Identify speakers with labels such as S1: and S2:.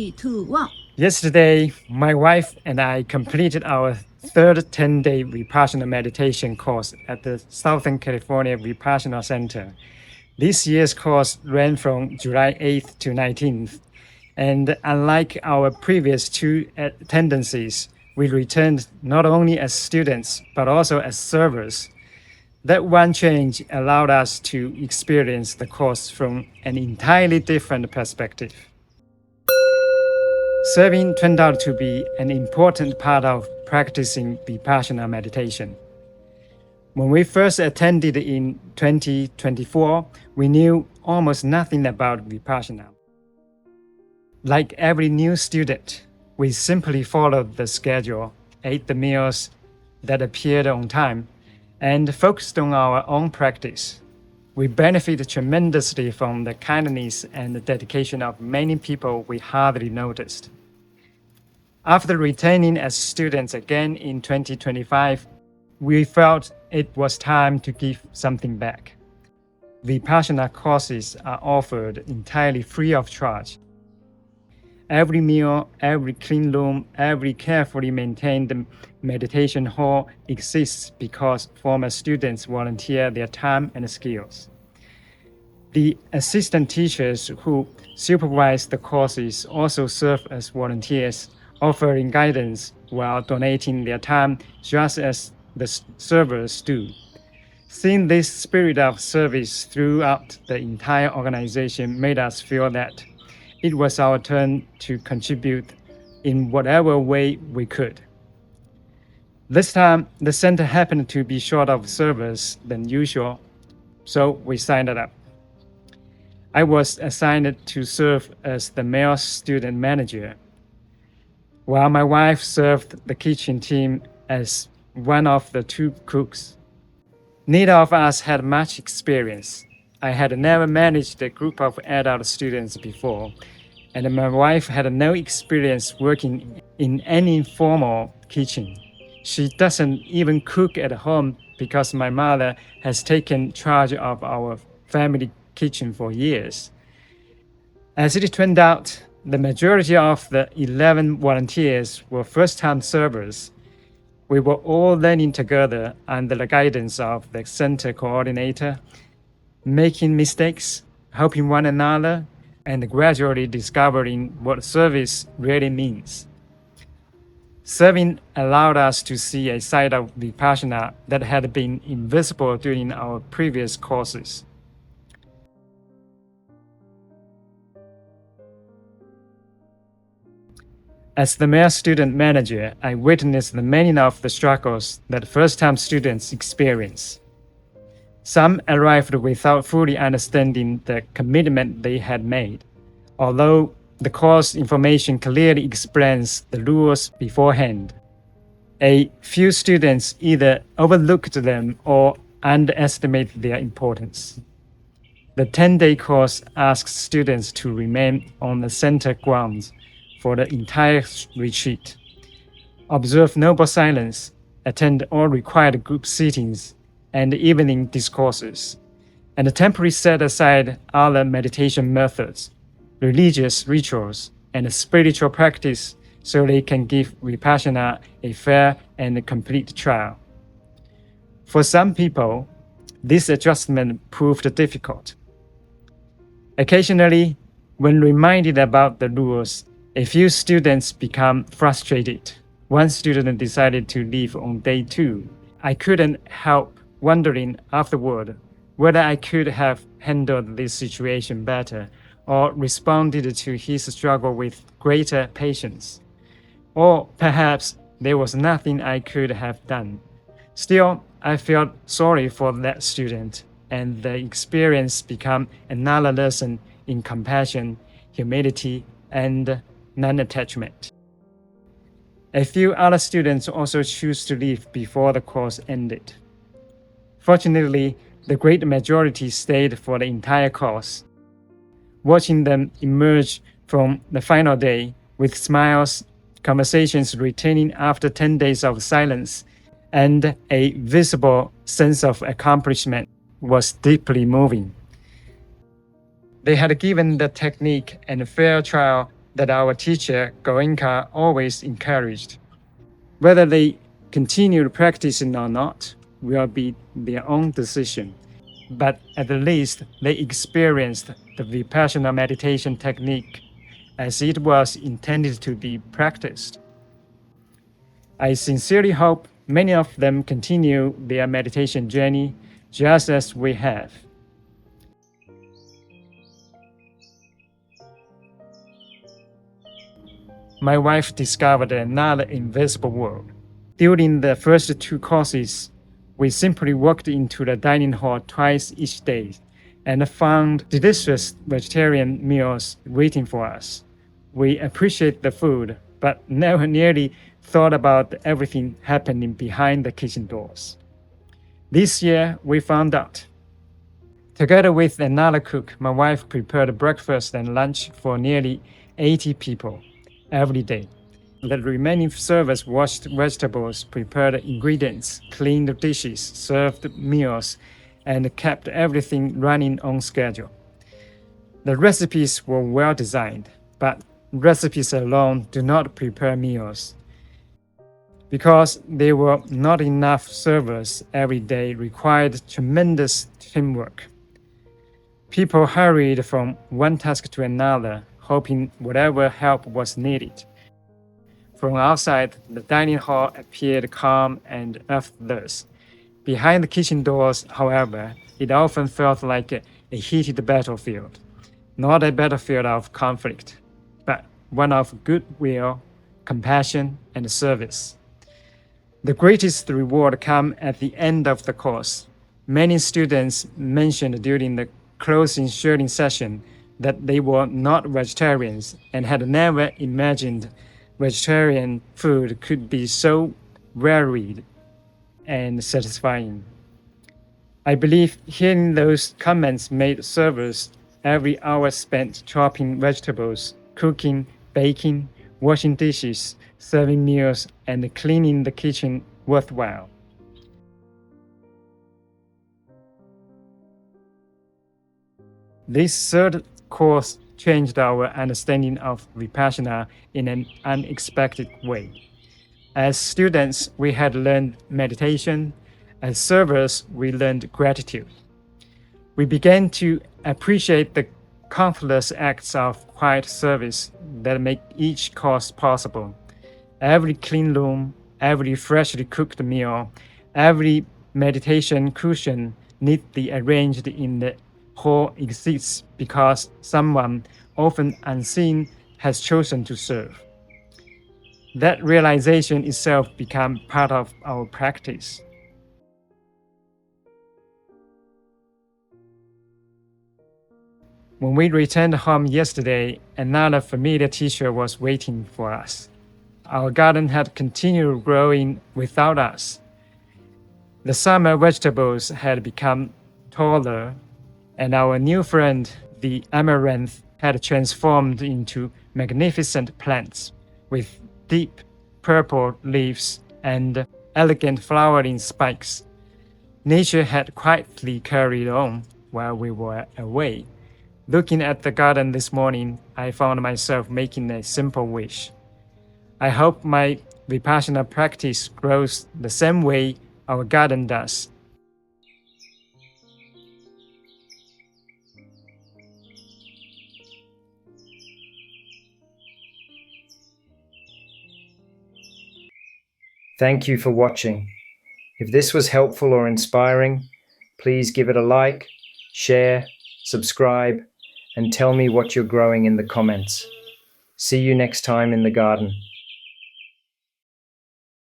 S1: 3, 2, 1.
S2: Yesterday, my wife and I completed our third 10-day Vipassana meditation course at the Southern California Vipassana Center. This year's course ran from July 8th to 19th, and unlike our previous two attendances, we returned not only as students but also as servers. That one change allowed us to experience the course from an entirely different perspective. Serving turned out to be an important part of practicing Vipassana meditation. When we first attended in 2024, we knew almost nothing about Vipassana. Like every new student, we simply followed the schedule, ate the meals that appeared on time, and focused on our own practice. We benefited tremendously from the kindness and the dedication of many people we hardly noticed. After returning as students again in 2025, we felt it was time to give something back. Vipassana courses are offered entirely free of charge. Every meal, every clean room, every carefully maintained meditation hall exists because former students volunteer their time and skills. The assistant teachers who supervise the courses also serve as volunteers, offering guidance while donating their time just as the servers do. Seeing this spirit of service throughout the entire organization made us feel that it was our turn to contribute in whatever way we could. This time, the center happened to be short of servers than usual, so we signed up. I was assigned to serve as the male student manager, while my wife served the kitchen team as one of the two cooks. Neither of us had much experience. I had never managed a group of adult students before, and my wife had no experience working in any formal kitchen. She doesn't even cook at home because my mother has taken charge of our family kitchen for years. As it turned out, the majority of the 11 volunteers were first-time servers. We were all learning together under the guidance of the center coordinator, making mistakes, helping one another, and gradually discovering what service really means. Serving allowed us to see a side of Vipassana that had been invisible during our previous courses. As the male student manager, I witnessed many of the struggles that first-time students experience. Some arrived without fully understanding the commitment they had made, although the course information clearly explains the rules beforehand. A few students either overlooked them or underestimated their importance. The 10-day course asks students to remain on the center grounds for the entire retreat, observe noble silence, attend all required group sittings and evening discourses, and temporarily set aside other meditation methods, religious rituals, and spiritual practice so they can give Vipassana a fair and complete trial. For some people, this adjustment proved difficult. Occasionally, when reminded about the rules, a few students become frustrated. One student decided to leave on day 2. I couldn't help wondering afterward whether I could have handled this situation better or responded to his struggle with greater patience. Or perhaps there was nothing I could have done. Still, I felt sorry for that student, and the experience became another lesson in compassion, humility, and non-attachment. A few other students also chose to leave before the course ended. Fortunately, the great majority stayed for the entire course. Watching them emerge from the final day with smiles, conversations returning after 10 days of silence, and a visible sense of accomplishment was deeply moving. They had given the technique a fair trial that our teacher Goenka always encouraged. Whether they continue practicing or not will be their own decision, but at the least they experienced the Vipassana meditation technique as it was intended to be practiced. I sincerely hope many of them continue their meditation journey just as we have. My wife discovered another invisible world. During the first 2 courses, we simply walked into the dining hall twice each day and found delicious vegetarian meals waiting for us. We appreciate the food, but never nearly thought about everything happening behind the kitchen doors. This year, we found out. Together with another cook, my wife prepared breakfast and lunch for nearly 80 people every day. The remaining servers washed vegetables, prepared ingredients, cleaned dishes, served meals, and kept everything running on schedule. The recipes were well designed, but recipes alone do not prepare meals. Because there were not enough servers every day required tremendous teamwork. People hurried from one task to another, hoping whatever help was needed. From outside, the dining hall appeared calm and effortless. Behind the kitchen doors, however, it often felt like a heated battlefield. Not a battlefield of conflict, but one of goodwill, compassion, and service. The greatest reward came at the end of the course. Many students mentioned during the closing sharing session that they were not vegetarians and had never imagined vegetarian food could be so varied and satisfying. I believe hearing those comments made servers every hour spent chopping vegetables, cooking, baking, washing dishes, serving meals, and cleaning the kitchen worthwhile. This third course changed our understanding of Vipassana in an unexpected way. As students, we had learned meditation. As servers, we learned gratitude. We began to appreciate the countless acts of quiet service that make each course possible. Every clean room, every freshly cooked meal, every meditation cushion neatly arranged in the hall exists because someone, often unseen, has chosen to serve. That realization itself became part of our practice. When we returned home yesterday, another familiar teacher was waiting for us. Our garden had continued growing without us. The summer vegetables had become taller, and our new friend, the amaranth, had transformed into magnificent plants with deep purple leaves and elegant flowering spikes. Nature had quietly carried on while we were away. Looking at the garden this morning, I found myself making a simple wish. I hope my Vipassana practice grows the same way our garden does.
S1: Thank you for watching. If this was helpful or inspiring, please give it a like, share, subscribe, and tell me what you're growing in the comments. See you next time in the garden.